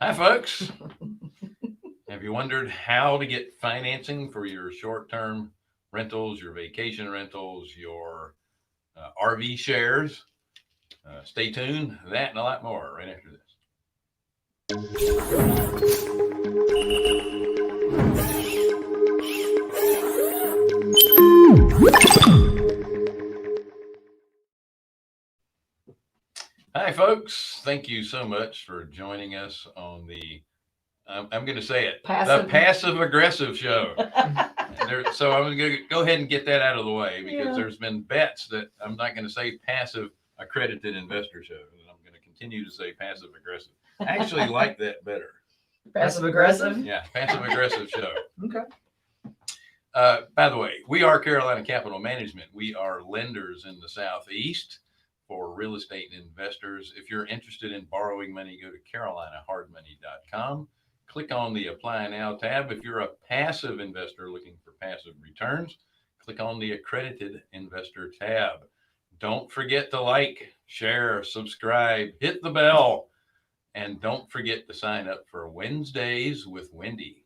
Hi, folks. Have you wondered how to get financing for your short-term rentals, your vacation rentals, your RV shares? Stay tuned. That and a lot more right after this. Hi, folks. Thank you so much for joining us on the, I'm going to say it, the Passive Aggressive Show. So I'm going to go ahead and get that out of the way because there's been bets that I'm not going to say Passive Accredited Investor Show. And I'm going to continue to say Passive Aggressive. I actually like that better. Passive Aggressive? Yeah, Passive Aggressive Show. Okay. By the way, we are Carolina Capital Management. We are lenders in the Southeast for real estate investors. If you're interested in borrowing money, go to carolinahardmoney.com. Click on the Apply Now tab. If you're a passive investor looking for passive returns, click on the Accredited Investor tab. Don't forget to like, share, subscribe, hit the bell, and don't forget to sign up for Wednesdays with Wendy.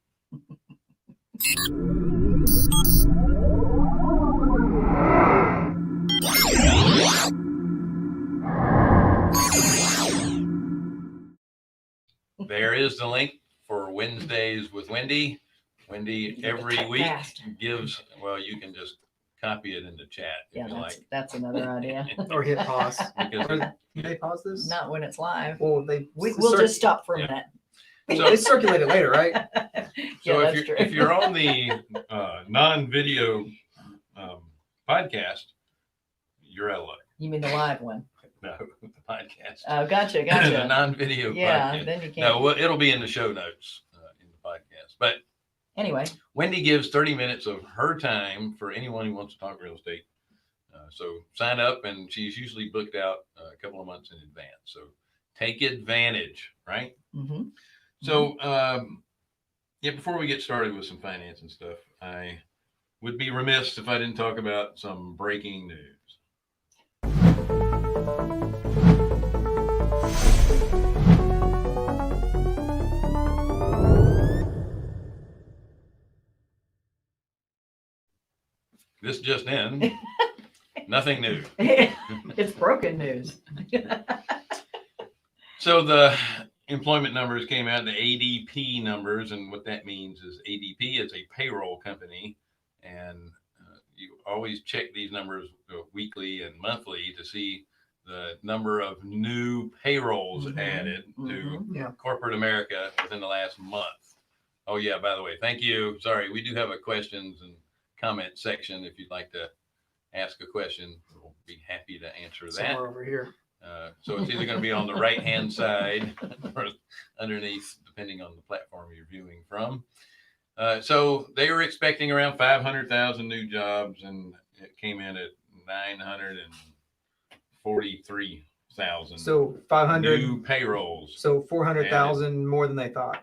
There is the link for Wednesdays with Wendy. Wendy every week gives, well, you can just copy it in the chat if you like. That's another idea. Or hit pause. Because Can they pause this? Not when it's live. Well, We'll just stop for a minute. So- they circulate it later, right? So Yeah, if you're on the non-video podcast, you're out of luck. You mean the live one? No, the podcast. Oh, gotcha. The non-video Yeah, podcast. then you can't. No, well, it'll be in the show notes in the podcast. But Anyway, Wendy gives 30 minutes of her time for anyone who wants to talk real estate. So sign up, and she's usually booked out a couple of months in advance. So take advantage, right? mm-hmm. So, before we get started with some finance and stuff, I would be remiss if I didn't talk about some breaking news. This just in, nothing new. It's broken news. So the employment numbers came out, the ADP numbers, and what that means is ADP is a payroll company, and you always check these numbers weekly and monthly to see the number of new payrolls added to corporate America within the last month. Oh yeah, by the way, thank you. Sorry, we do have a questions and comment section. If you'd like to ask a question, we'll be happy to answer that. Somewhere over here. So it's either going to be on the right-hand side or underneath, depending on the platform you're viewing from. So they were expecting around 500,000 new jobs, and it came in at 943,000. So 500 new payrolls. So 400,000 more than they thought.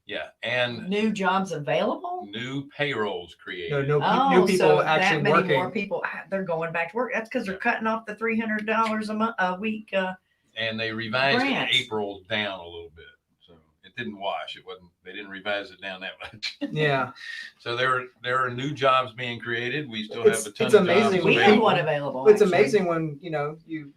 Yeah, and New jobs available? new payrolls created. New people so actually that many working. more people, they're going back to work. That's because they're cutting off the $300 a week. And they revised grants. April down a little bit, so it didn't wash. It wasn't. They didn't revise it down that much. Yeah. So there are new jobs being created. We still have a ton It's of amazing. jobs We had available. one available. It's actually. amazing when you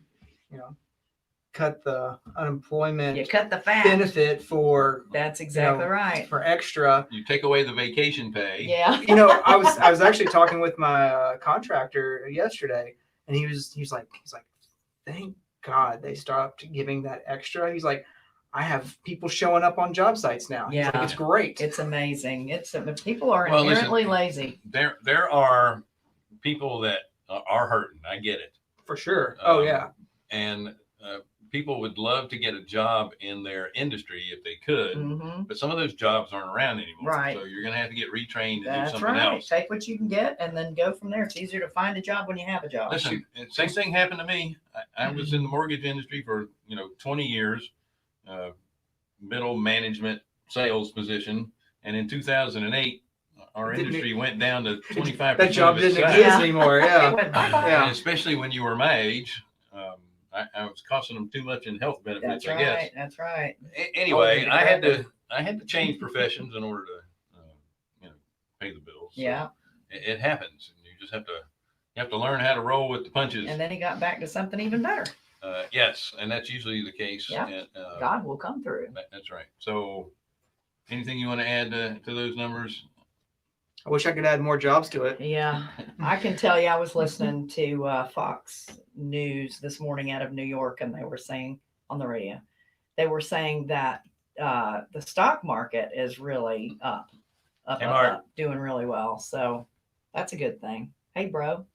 cut the unemployment You cut the fat. benefit for That's exactly right. for extra. You take away the vacation pay. Yeah. I was actually talking with my contractor yesterday, and he's like, thank God they stopped giving that extra. He's like, I have people showing up on job sites now. He's like, Yeah. it's great. It's amazing. People are Well, listen, inherently lazy. There are people that are hurting. I get it. For sure. Oh yeah. And people would love to get a job in their industry if they could, Mm-hmm. but some of those jobs aren't around anymore. Right. So you're going to have to get retrained to do That's something right. else. Take what you can get and then go from there. It's easier to find a job when you have a job. Listen, same thing happened to me. I was in the mortgage industry for 20 years, middle management sales position, and in 2008, our industry went down to 25%. That job of its didn't size. exist anymore. It Yeah. went bye-bye. Yeah. And especially when you were my age, I was costing them too much in health benefits, That's I guess. right. That's right. Anyway, Oh, I had to change professions in order to, pay the bills. So Yeah. it happens, and you have to learn how to roll with the punches. And then he got back to something even better. Yes, and that's usually the case. Yeah. And, God will come through. that's right. So, anything you want to add to those numbers? I wish I could add more jobs to it. Yeah, I can tell you, I was listening to Fox News this morning out of New York, and they were saying on the radio, they were saying that the stock market is really up, Hey, Mark. up, doing really well. So that's a good thing. Hey, bro.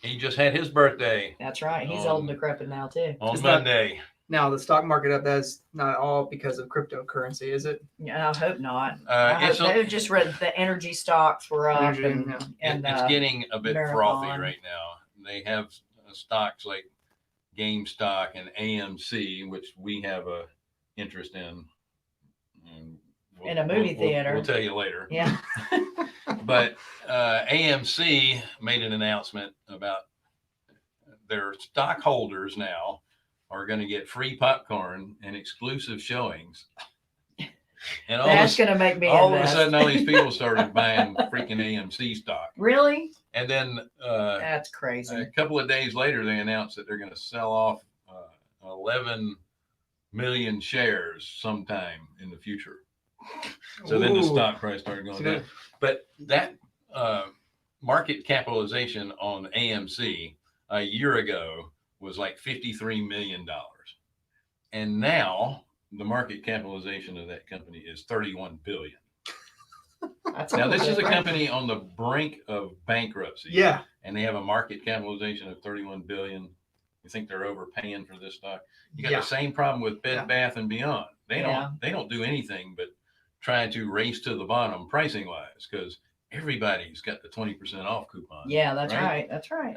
He just had his birthday That's right. He's old and decrepit now too. on It's not- Monday. Now the stock market up, that's not all because of cryptocurrency, is it? Yeah, I hope not. I hope It's they just read the energy stocks were up, Energy, and, yeah. and it's getting a bit frothy Marathon. right now. They have stocks like GameStop and AMC, which we have a interest in. And In a movie theater. We'll tell you later. yeah. But AMC made an announcement about their stockholders now are going to get free popcorn and exclusive showings. And That's going to make me all of a invest. sudden, all these people started buying freaking AMC stock. Really? And then That's crazy. a couple of days later, they announced that they're going to sell off 11 million shares sometime in the future. So then the Ooh. stock price started going So down. But that market capitalization on AMC a year ago was like $53 million. And now the market capitalization of that company is $31 billion. That's Now, little this is a different. company on the brink of bankruptcy. Yeah. And they have a market capitalization of $31 billion. You think they're overpaying for this stock? You got Yeah. the same problem with Bed Yeah. Bath and Beyond. They Yeah. don't do anything but try to race to the bottom pricing wise, because everybody's got the 20% off coupon. Yeah, that's right. That's right.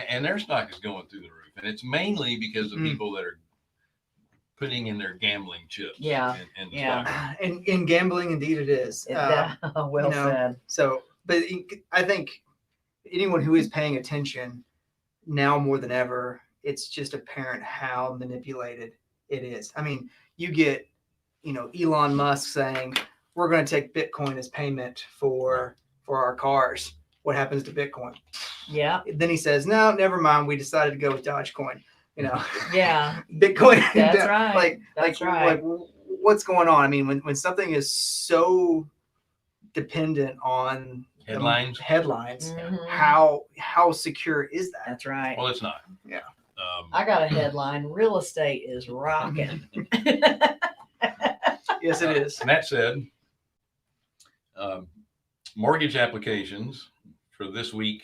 And their stock is going through the roof, and it's mainly because of people that are putting in their gambling chips. Yeah. In the Yeah. stock. And in gambling, indeed it is. Well you know, said. So, but I think anyone who is paying attention now more than ever, it's just apparent how manipulated it is. I mean, you get, Elon Musk saying, we're going to take Bitcoin as payment for our cars. What happens to Bitcoin? Yeah. Then he says, no, never mind. We decided to go with Dogecoin. Yeah. Bitcoin. That's right. That's right. Like, what's going on? I mean, when something is so dependent on the Headlines. Mhm. how secure is that? That's right. Well, it's not. Yeah. I got a headline. Real estate is rocking. Yes, it is. And that said, mortgage applications for this week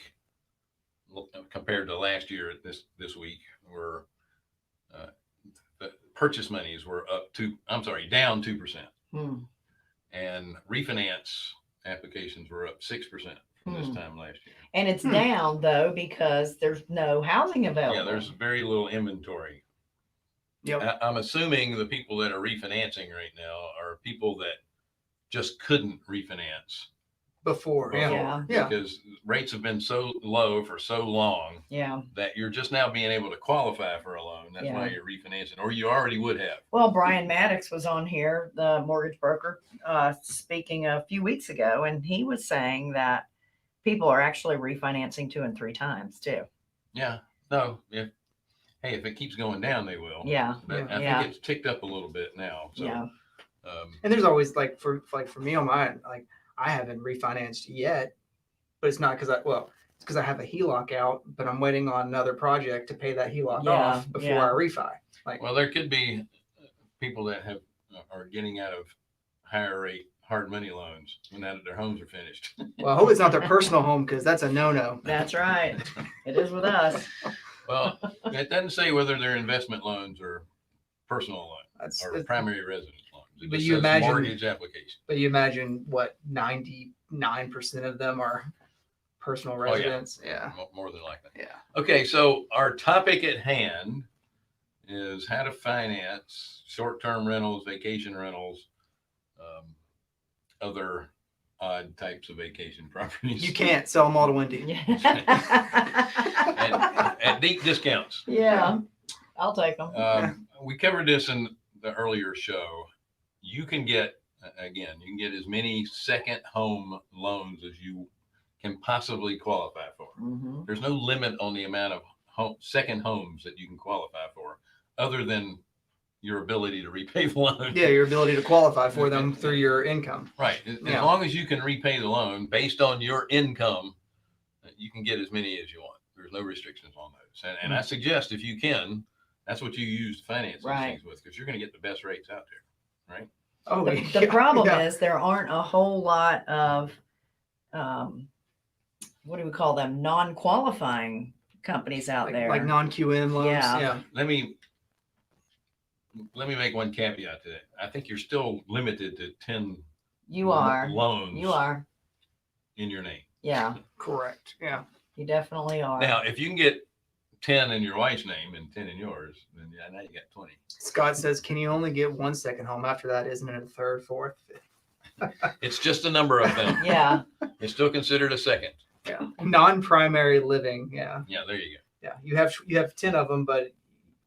compared to last year at this week were the purchase monies were down 2%. And refinance applications were up 6% from this time last year. And it's down though because there's no housing available. Yeah, there's very little inventory. Yep. I'm assuming the people that are refinancing right now are people that just couldn't refinance Before. Yeah. Yeah. because rates have been so low for so long Yeah. that you're just now being able to qualify for a loan. That's why you're refinancing, or you already would have. Well, Brian Maddox was on here, the mortgage broker, speaking a few weeks ago, and he was saying that people are actually refinancing 2 and 3 times too. Yeah. No. If it keeps going down, they will. Yeah. But I think it's ticked up a little bit now. So, Yeah. And there's always for me on mine, like I haven't refinanced yet, but it's not because it's because I have a HELOC out, but I'm waiting on another project to pay that HELOC off before I refi. Well, there could be people that are getting out of higher rate hard money loans now that their homes are finished. Well, I hope it's not their personal home because that's a no-no. That's right. It is with us. Well, it doesn't say whether they're investment loans or personal loans or primary residence loans. It But just you says imagine- mortgage application. But you imagine what 99% of them are personal Oh, yeah. residents. Yeah. More than likely. Yeah. Okay, so our topic at hand is how to finance short-term rentals, vacation rentals, other odd types of vacation properties. You can't sell them all to Wendy. At deep discounts. Yeah, I'll take them. We covered this in the earlier show. You can get, again, you can get as many second home loans as you can possibly qualify for. Mm-hmm. There's no limit on the amount of second homes that you can qualify for, other than your ability to repay the loan. Yeah, your ability to qualify for them through your income. Right. As long as you can repay the loan based on your income, you can get as many as you want. There's no restrictions on those. And I suggest if you can, that's what you use to finance these things with, because you're going to get the best rates out there. Right. Oh, The problem is there aren't a whole lot of, what do we call them? Non-qualifying companies out there. Like non-QM loans. Yeah. Let me make one caveat to that. I think you're still limited to 10 loans You are. in your name. Yeah. Correct. Yeah. You definitely are. Now, if you can get 10 in your wife's name and 10 in yours, then now you got 20. Scott says, can you only get one second home? After that, isn't it a third, fourth, fifth? It's just a number of them. Yeah. It's still considered a second. Yeah. Non-primary living. Yeah. Yeah, there you go. Yeah. You have 10 of them, but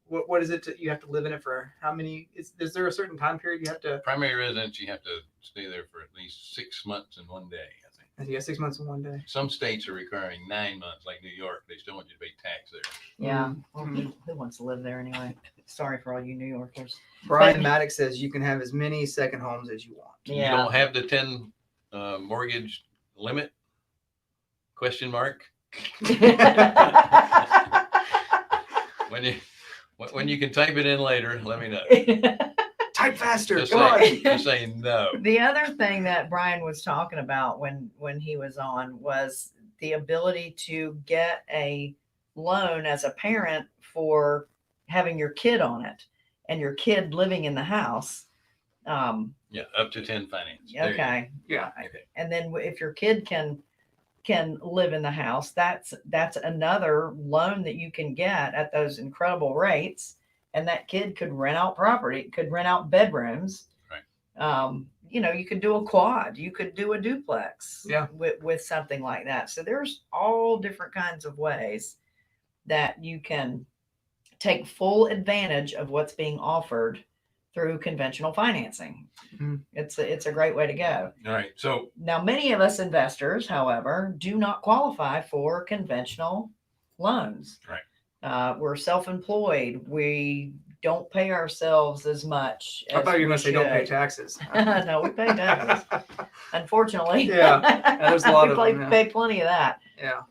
what is it? You have to live in it for how many? Is there a certain time period you have to? Primary residence, you have to stay there for at least 6 months and 1 day, I think. Yeah, 6 months and 1 day. Some states are requiring 9 months, like New York. They still want you to pay tax there. Yeah. Well, who wants to live there anyway? Sorry for all you New Yorkers. Brian Maddox says you can have as many second homes as you want. Yeah. You don't have the 10 mortgage limit? Question mark. When you can type it in later, let me know. Type faster. Just Come on. Just say no. The other thing that Brian was talking about when he was on was the ability to get a loan as a parent for having your kid on it and your kid living in the house. Yeah, up to 10 finance. There you go. Okay. Yeah. Okay. And then if your kid can live in the house, that's another loan that you can get at those incredible rates. And that kid could rent out property, could rent out bedrooms. Right. You could do a quad, you could do a duplex. Yeah. With something like that. So there's all different kinds of ways that you can take full advantage of what's being offered through conventional financing. Mhm. It's a great way to go. All right. So Now, many of us investors, however, do not qualify for conventional loans. Right. We're self-employed. We don't pay ourselves as much. I thought you were going to say don't pay should. taxes. No, we pay taxes. Unfortunately. Yeah, there's a lot of them, yeah. Pay plenty of that. Yeah.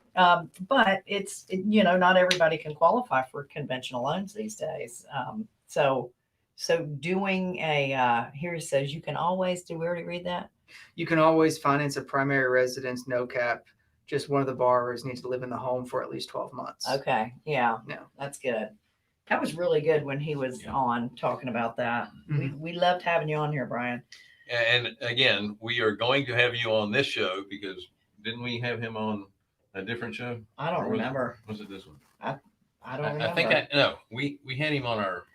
But not everybody can qualify for conventional loans these days. So doing here it says you can always do. We already read that. You can always finance a primary residence, no cap. Just one of the borrowers needs to live in the home for at least 12 months. Okay. Yeah. Yeah. That's good. That was really good when he was on talking about that. Mhm. We loved having you on here, Brian. And again, we are going to have you on this show because didn't we have him on a different show? I don't Or was it- remember. Was it this one? I don't remember. I think we had him on our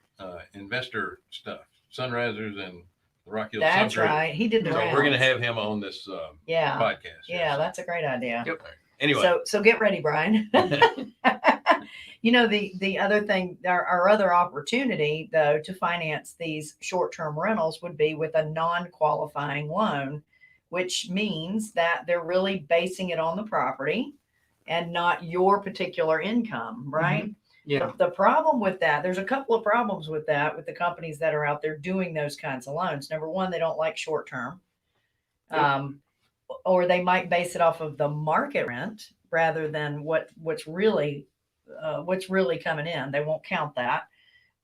investor stuff, Sunrisers and the Rock Hill That's Subgroup. right. He did the So rounds. we're going to have him on this Yeah. podcast. Yeah, that's a great idea. Yep. Anyway, So get ready, Brian. The other thing, our other opportunity though to finance these short-term rentals would be with a non-qualifying loan, which means that they're really basing it on the property and not your particular income, right? Yeah. The problem with that, there's a couple of problems with that with the companies that are out there doing those kinds of loans. Number one, they don't like short-term. Or they might base it off of the market rent rather than what's really coming in. They won't count that.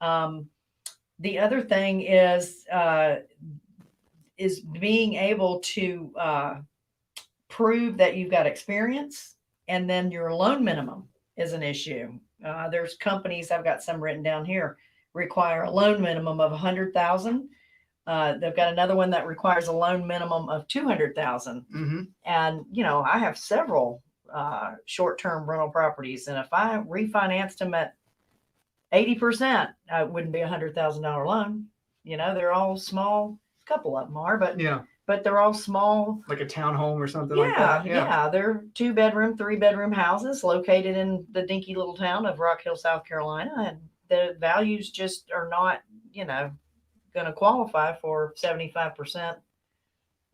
The other thing is being able to prove that you've got experience, and then your loan minimum is an issue. There's companies, I've got some written down here, require a loan minimum of 100,000. They've got another one that requires a loan minimum of 200,000. Mm-hmm. And, I have several short-term rental properties. And if I refinanced them at 80%, it wouldn't be $100,000 loan. They're all small. A couple of them are, but Yeah. but they're all small. Like a townhome or something like that. Yeah. They're 2-bedroom, 3-bedroom houses located in the dinky little town of Rock Hill, South Carolina. And the values just are not, going to qualify for 75%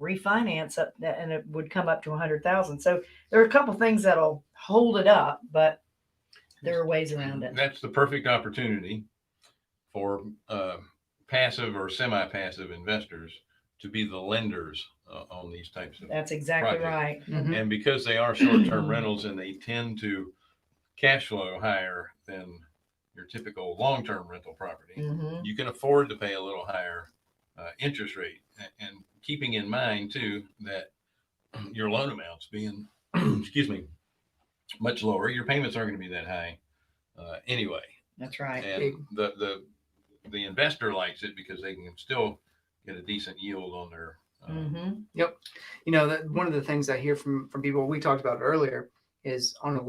refinance up, and it would come up to 100,000. So there are a couple things that'll hold it up, but there are ways around it. That's the perfect opportunity for passive or semi-passive investors to be the lenders on these types of That's exactly projects. right. Mhm. And because they are short-term rentals and they tend to cash flow higher than your typical long-term rental property, Mm-hmm. you can afford to pay a little higher interest rate. And keeping in mind too that your loan amounts being, excuse me, much lower, your payments aren't going to be that high anyway. That's right. And the investor likes it because they can still get a decent yield on their. Mm-hmm. One of the things I hear from people, we talked about earlier, is on a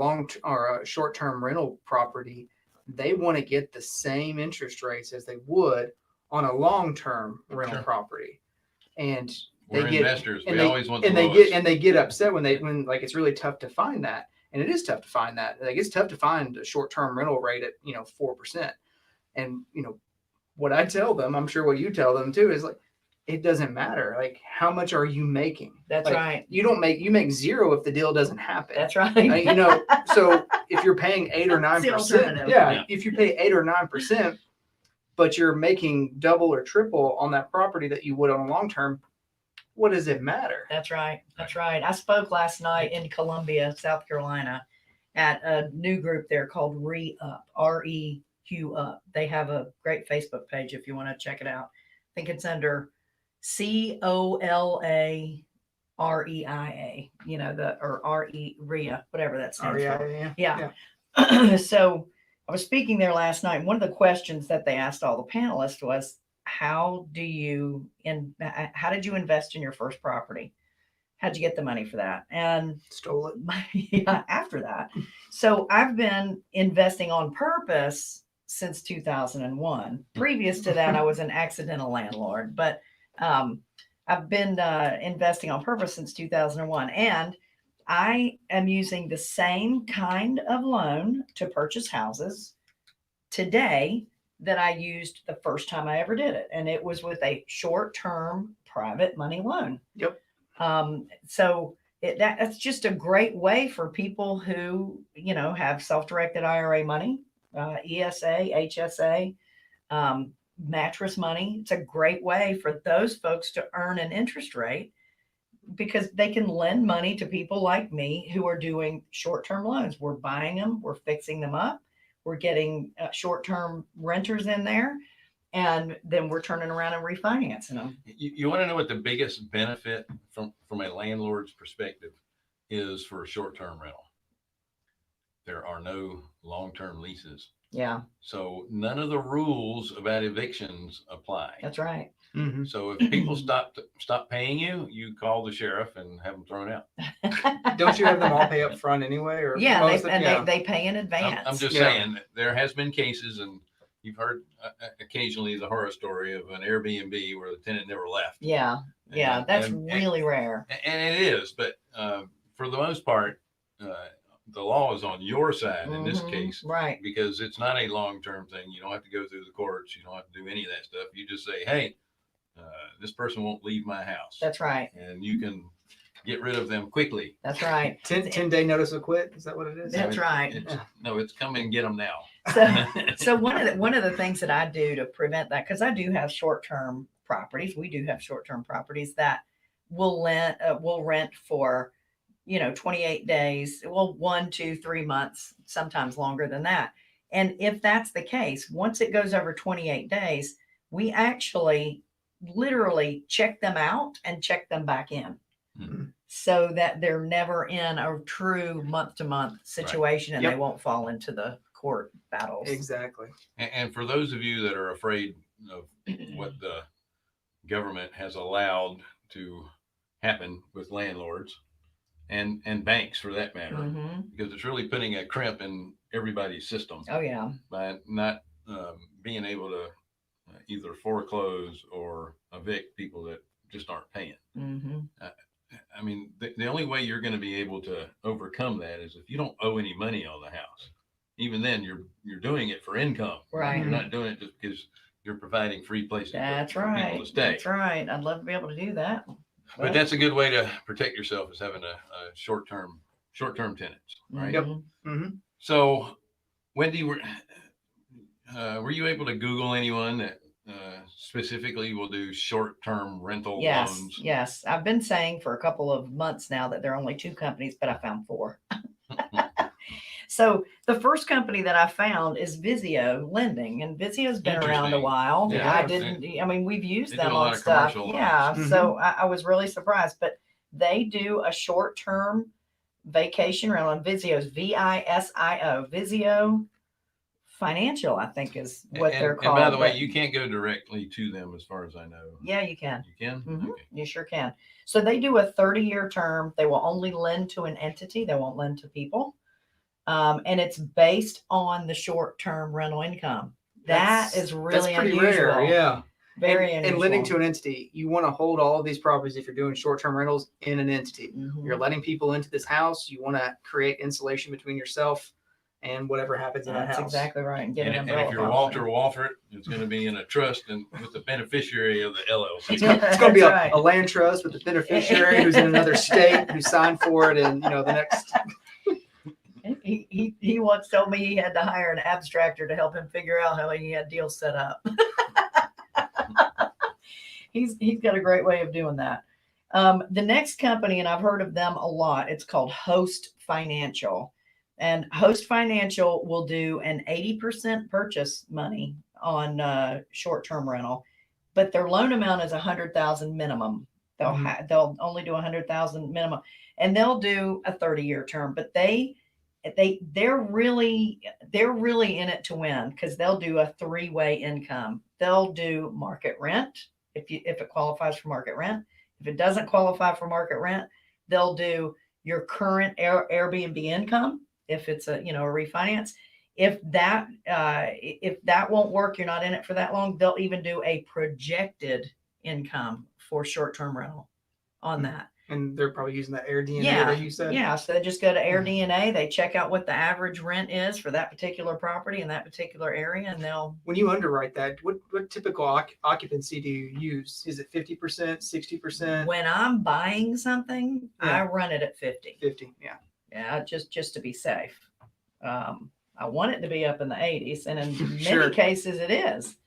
or a short-term rental property, they want to get the same interest rates as they would on a long-term rental Sure. property. And We're they get, investors. and We they, always want and the they lowest. they get upset when it's really tough to find that. And it is tough to find that. Like, it's tough to find a short-term rental rate at 4%. And what I tell them, I'm sure what you tell them too, is like, it doesn't matter. Like, how much are you making? That's Like, right. You make zero if the deal doesn't happen. That's right. So if you're paying 8 or 9%, alternative. yeah, if you pay 8 or 9%, but you're making double or triple on that property that you would on a long term, what does it matter? That's right. That's right. I spoke last night in Columbia, South Carolina, at a new group there called Re-Up, REQ Up. They have a great Facebook page if you want to check it out. I think it's under COLAREIA, or REIA, whatever that stands for. Yeah. So I was speaking there last night. One of the questions that they asked all the panelists was, how did you invest in your first property? How'd you get the money for that? And Stole it. yeah, after that. So I've been investing on purpose since 2001. Previous to that, I was an accidental landlord, but I've been investing on purpose since 2001. And I am using the same kind of loan to purchase houses today that I used the first time I ever did it. And it was with a short-term private money loan. Yep. So that's just a great way for people who, have self-directed IRA money, ESA, HSA, mattress money. It's a great way for those folks to earn an interest rate because they can lend money to people like me who are doing short-term loans. We're buying them, we're fixing them up, we're getting short-term renters in there, and then we're turning around and refinancing them. You want to know what the biggest benefit from a landlord's perspective is for a short-term rental? There are no long-term leases. Yeah, So none of the rules about evictions apply. that's right. Mm-hmm. So if people stop paying you, you call the sheriff and have them thrown out. Don't you have them all pay up front anyway? Or Yeah, most they pay in advance. I'm just saying there has been cases, and you've heard occasionally the horror story of an Airbnb where the tenant never left. Yeah, that's really rare. And it is, but for the most part, the law is on your side in this case, right? Because it's not a long-term thing. You don't have to go through the courts. You don't have to do any of that stuff. You just say, hey, this person won't leave my house. That's right. And you can get rid of them quickly. That's right. 10-day notice of quit. Is that what it is? That's right. It's come and get them now. So one of the things that I do to prevent that, because I do have short-term properties, we do have short-term properties that will rent for 28 days, 1, 2, 3 months, sometimes longer than that. And if that's the case, once it goes over 28 days, we actually literally check them out and check them back in. Mm-hmm. So that they're never in a true month-to-month situation, and Yep. they won't fall into the court battles. Exactly. And for those of you that are afraid of what the government has allowed to happen with landlords and banks for that matter, because it's really putting a crimp in everybody's system Oh yeah. by not being able to either foreclose or evict people that just aren't paying. Mm-hmm. I mean, the only way you're going to be able to overcome that is if you don't owe any money on the house. Even then, you're doing it for income. Right. You're not doing it just because you're providing free places That's for right. people to stay. That's right. I'd love to be able to do that. But that's a good way to protect yourself, is having a short-term tenants, right? Yep. Mm-hmm. Mm-hmm. So, Wendy, were you able to Google anyone that specifically will do short-term rental Yes, loans? yes. I've been saying for a couple of months now that there are only 2 companies, but I found 4. So the first company that I found is Vizio Lending, and Vizio's been around a Interesting. while. Yeah, I mean, we've used they do them a lot on of stuff. commercial loans. Yeah. Mhm. So I was really surprised, but they do a short-term vacation rental, and Vizio's VISIO, Vizio Financial, I think is what they're called. And by the way, but- you can't go directly to them, as far as I know. yeah, you can. You can? Mhm. Okay. You sure can. So they do a 30-year term. They will only lend to an entity. They won't lend to people. And it's based on the short-term rental income. That is really pretty unusual. rare. Yeah. Very and unusual. lending to an entity, you want to hold all of these properties if you're doing short-term rentals in an entity. Mhm. You're letting people into this house. You want to create insulation between yourself and whatever happens in that That's house. exactly right. And get an And umbrella if you're policy. Walter Wolfert, it's going to be in a trust and with the beneficiary of the LLC. It's going to be That's right. a land trust with the beneficiary who's in another state who signed for it, and the next. He once told me he had to hire an abstractor to help him figure out how he had deals set up. He's got a great way of doing that. The next company, and I've heard of them a lot, it's called Host Financial. And Host Financial will do an 80% purchase money on short-term rental, but their loan amount is $100,000 minimum. They'll only do $100,000 minimum, and they'll do a 30-year term. But they're really in it to win, because they'll do a 3-way income. They'll do market rent if it qualifies for market rent. If it doesn't qualify for market rent, they'll do your current Airbnb income. If it's a refinance, if that won't work, you're not in it for that long, they'll even do a projected income for short-term rental on that. And they're probably using that Air DNA Yeah, that you said. yeah. So they just go to Air DNA, they check out what the average rent is for that particular property in that particular area, and they'll. When you underwrite that, what typical occupancy do you use? Is it 50%, 60%? When I'm buying something, I run it at 50. 50, yeah. Yeah, just to be safe. I want it to be up in the 80s, and in many Sure. cases it is.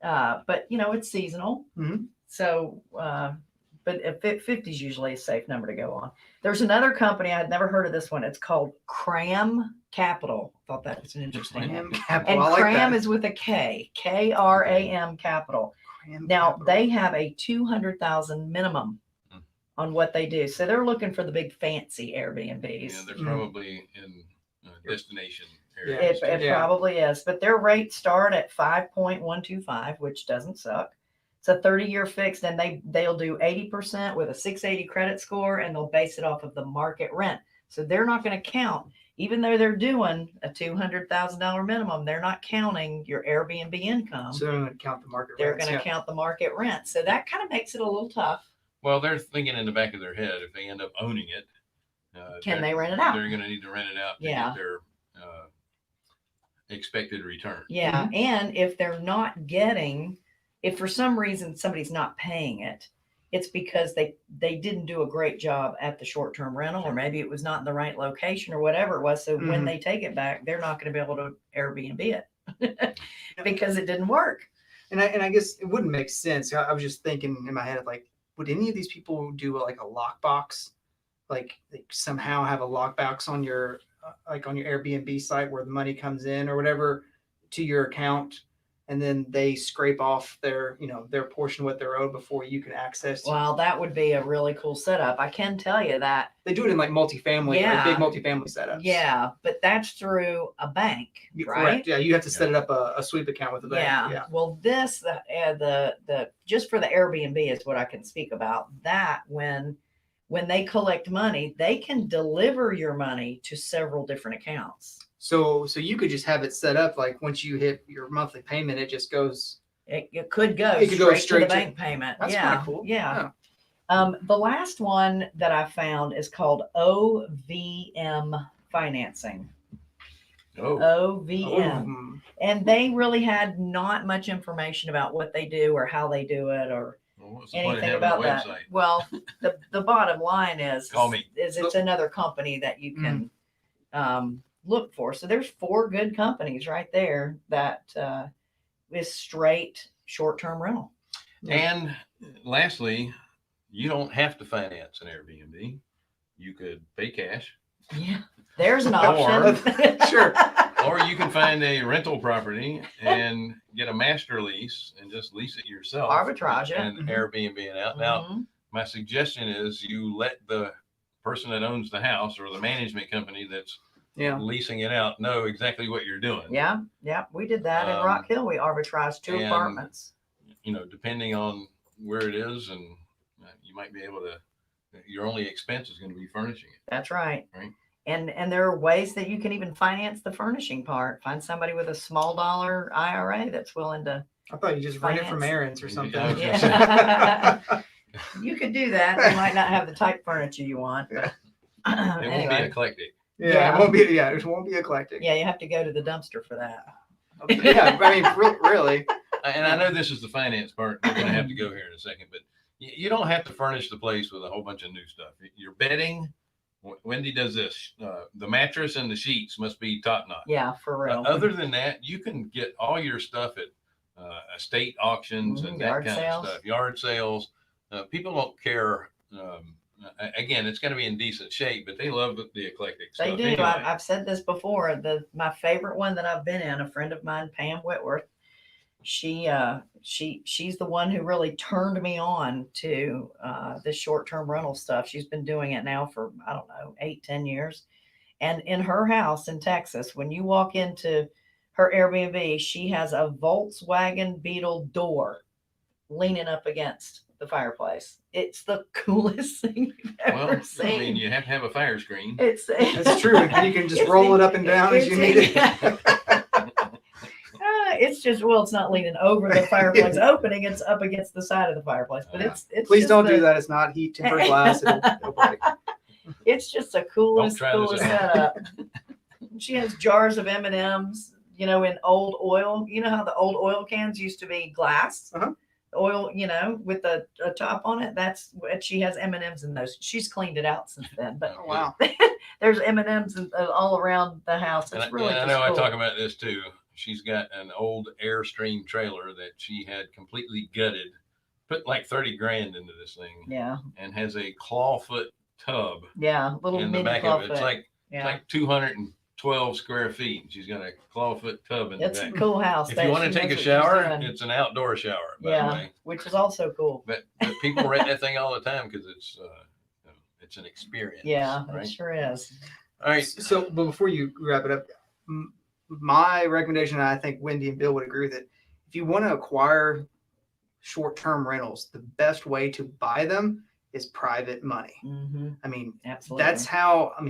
But it's seasonal. Mhm. So, but 50 is usually a safe number to go on. There's another company, I had never heard of this one. It's called Cram Capital. I thought that was an interesting name. Capital. And I like Cram that. is with a K, KRAM Capital. Cram Now Capital. they have a 200,000 minimum on what they do. So they're looking for the big fancy Airbnbs. Yeah, they're probably in destination Yeah. areas. It probably is, but their rates start at 5.125, which doesn't suck. It's a 30-year fixed, and they'll do 80% with a 680 credit score, and they'll base it off of the market rent. So they're not going to count, even though they're doing a $200,000 minimum, they're not counting your Airbnb income. So they're going to count the market They're rents, going to count the market rent. So that kind of makes it a little tough. Well, they're thinking in the back of their head, if they end up owning it, Can they rent it out? They're going to need to rent it out to Yeah. get their expected return. Yeah. And if they're not getting, if for some reason somebody's not paying it, it's because they didn't do a great job at the short-term rental, or maybe it was not in the right location or whatever it was. So when they take it back, they're not going to be able to Airbnb it because it didn't work. And I guess it wouldn't make sense. I was just thinking in my head, like, would any of these people do like a lockbox? Like somehow have a lockbox on your on your Airbnb site where the money comes in or whatever to your account, and then they scrape off their portion of what they're owed before you can access. Well, that would be a really cool setup. I can tell you that. They do it in like multifamily, Yeah. like big multifamily setups. Yeah, but that's through a bank, right? Correct. Yeah, you have to set it up a sweep account with the bank. Yeah. Well, this the just for the Airbnb is what I can speak about. That when they collect money, they can deliver your money to several different accounts. So you could just have it set up like once you hit your monthly payment, it just goes. It could go It could go straight to straight the to- bank payment. That's yeah, kinda cool. Yeah. The last one that I found is called OVM Financing. Oh, OVM. And they really had not much information about what they do or how they do it or well, what's the point of anything having a about that. website? Well, the bottom line is, Call me. is it's another company that you can look for. So there's 4 good companies right there that is straight short-term rental. And lastly, you don't have to finance an Airbnb. You could pay cash. Yeah, there's an option. Sure. Or you can find a rental property and get a master lease and just lease it yourself. Arbitrage it. And Airbnb it out. Now, my suggestion is you let the person that owns the house or the management company that's leasing it out know exactly what you're doing. Yeah. We did that in Rock Hill. We arbitraged 2 apartments. Depending on where it is, and you might be able to, your only expense is going to be furnishing it. That's right. Right. And there are ways that you can even finance the furnishing part. Find somebody with a small dollar IRA that's willing to. I thought you just rent it from Aaron's or something. Yeah. You could do that. They might not have the type furniture you want. It won't be eclectic. Yeah, it won't be. Yeah, it won't be eclectic. Yeah, you have to go to the dumpster for that. Yeah, I mean, really. And I know this is the finance part. We're going to have to go here in a second, but you don't have to furnish the place with a whole bunch of new stuff. Your bedding, Wendy does this. The mattress and the sheets must be top notch. Yeah, for real. Other than that, you can get all your stuff at estate auctions and that yard kind sales. of stuff. Yard sales. People don't care. Again, it's going to be in decent shape, but they love the eclectic stuff. They do. Anyway. I've said this before. My favorite one that I've been in, a friend of mine, Pam Whitworth, she's the one who really turned me on to this short-term rental stuff. She's been doing it now for, I don't know, 8-10 years. And in her house in Texas, when you walk into her Airbnb, she has a Volkswagen Beetle door leaning up against the fireplace. It's the coolest thing you've ever seen. I mean, you have to have a fire screen. That's true. You can just roll it up and down as you need it. It's just, it's not leaning over the fireplace opening. It's up against the side of the fireplace. But it's please don't do that. It's not heat tempered glass. It'll break. It's just the coolest setup. She has jars of M&Ms, in old oil. You know how the old oil cans used to be glass? Oil, with a top on it. That's what she has. M&Ms in those. She's cleaned it out since then. But wow, there's M&Ms all around the house. It's really I know. cool. I talk about this too. She's got an old Airstream trailer that she had completely gutted, put like 30 grand into this thing. Yeah. And has a clawfoot tub. Yeah, little in the mini back of it. clawfoot. It's like 212 square feet. She's got a clawfoot tub in the back. It's a cool house. If you want to take a shower, it's an outdoor shower. By the way. Which is also cool. But people rent that thing all the time because it's an experience. Yeah, right? It sure is. All right. So, but before you wrap it up, my recommendation, and I think Wendy and Bill would agree with it, if you want to acquire short-term rentals, the best way to buy them is private money. I mean, absolutely. That's how I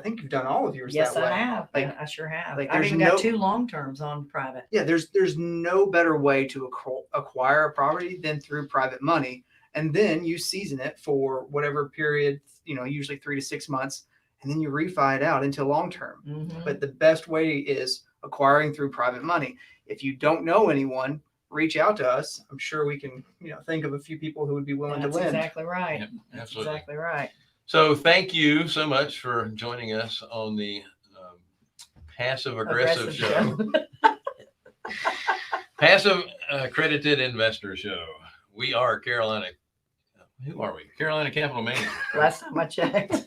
think you've done all of yours that way. Yes, I have. Like, I sure have. Like, I've even got 2 long terms on private. Yeah, there's no better way to acquire a property than through private money, and then you season it for whatever period, usually 3 to 6 months, and then you refi it out into long term. But the best way is acquiring through private money. If you don't know anyone, reach out to us. I'm sure we can, think of a few people who would be willing to lend. That's exactly right. Yep, That's absolutely. exactly right. So thank you so much for joining us on the Passive Aggressive Show. Passive Accredited Investor Show. We are Carolina. Who are we? Carolina Capital Management. Last time I checked.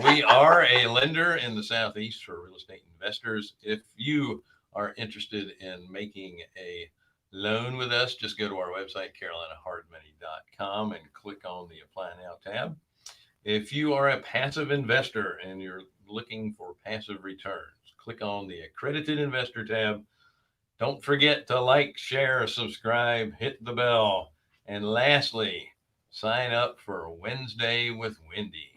We are a lender in the Southeast for real estate investors. If you are interested in making a loan with us, just go to our website, carolinahardmoney.com, and click on the Apply Now tab. If you are a passive investor and you're looking for passive returns, click on the Accredited Investor tab. Don't forget to like, share, subscribe, hit the bell. And lastly, sign up for Wednesday with Wendy.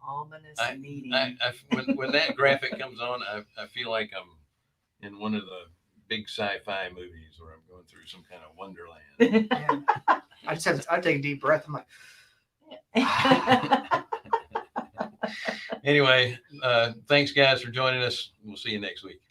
ominous meeting. When that graphic comes on, I feel like I'm in one of the big sci-fi movies where I'm going through some kind of wonderland. Man, I take a deep breath. I'm like, Anyway, thanks guys for joining us. We'll see you next week.